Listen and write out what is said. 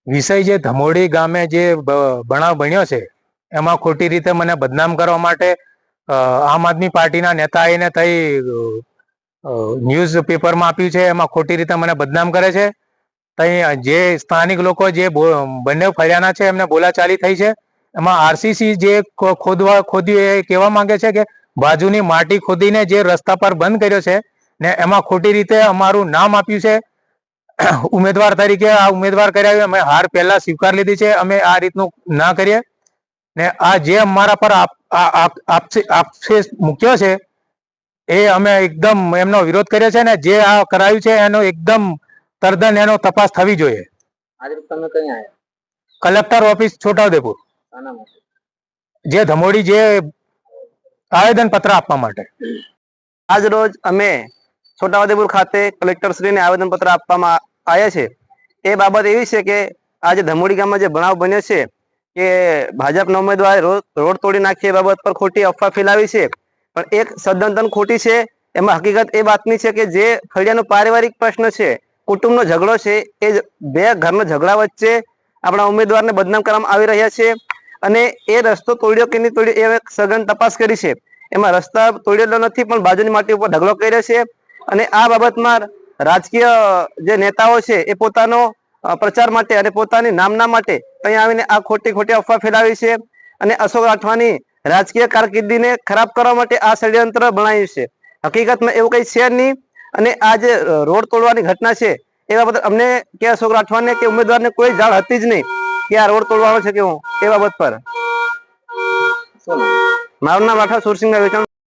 વિષય જે ધમોડી ગામે જે બનાવ બન્યો છે એમાં ખોટી રીતે મને બદનામ કરવા માટે આમ આદમી પાર્ટીના નેતા આવીને તઈ ન્યૂઝ પેપરમાં આપ્યું છે, એમાં ખોટી રીતે મને બદનામ કરે છે. તઈ જે સ્થાનિક લોકો જે બંને ફળિયાના છે એમને બોલાચાલી થઈ છે. એમાં આરસીસી જે ખોદ્યું એ કહેવા માંગે છે કે બાજુની માટી ખોદીને જે રસ્તા પર બંધ કર્યો છે ને એમાં ખોટી રીતે અમારું નામ આપ્યું છે ઉમેદવાર તરીકે. આ ઉમેદવાર કર્યા અમે હાર પહેલા સ્વીકાર લીધી છે, અમે આ રીતનું ના કરીએ. ને આ જે અમારા પર આક્ષેપ મૂક્યો છે એ અમે એકદમ એમનો વિરોધ કર્યો છે ને જે આ કરાયું છે એનો એકદમ તદ્દન એનો તપાસ થવી જોઈએ. આજે તમે કઈ આવ્યા? કલેક્ટર ઓફિસ છોટાઉદેપુર, જે ધમોડી જે આવેદન પત્ર આપવા માટે. આજ રોજ અમે છોટાઉદેપુર ખાતે કલેક્ટર શ્રીને આવેદન પત્ર આપવામાં આવ્યા છે. એ બાબત એવી છે કે આજે ધમોડી ગામમાં જે બનાવ બન્યો છે કે ભાજપના ઉમેદવારે રોડ તોડી નાખી એ બાબત પર ખોટી અફવા ફેલાવી છે, પણ એક સદંતર ખોટી છે. એમાં હકીકત એ વાતની છે કે જે ફળિયાનો પારિવારિક પ્રશ્ન છે, કુટુંબનો ઝઘડો છે, એ બે ઘરના ઝઘડા વચ્ચે આપણા ઉમેદવારને બદનામ કરવામાં આવી રહ્યા છે. અને એ રસ્તો તોડ્યો કે નહીં તોડ્યો એ સઘન તપાસ કરી છે. એમાં રસ્તા તોડેલો નથી, પણ બાજુની માટી ઉપર ઢગલો કર્યો છે. અને આ બાબતમાં રાજકીય જે નેતાઓ છે એ પોતાનો પ્રચાર માટે અને પોતાની નામના માટે અહીંયા આવીને આ ખોટી અફવા ફેલાવી છે. અને અશોક રાઠવાની રાજકીય કારકિર્દીને ખરાબ કરવા માટે આ ષડયંત્ર બનાવ્યું છે. હકીકતમાં એવું કઈ છે નહીં. અને આ જે રોડ તોડવાની ઘટના છે એ બાબત અમને કે અશોક રાઠવાને કે ઉમેદવારને કોઈ જાણ હતી જ નહીં કે આ રોડ તોડવાનો છે કે હું એ બાબત પર. મારું નામ રાઠવા સુરસિંહ વેચાણ.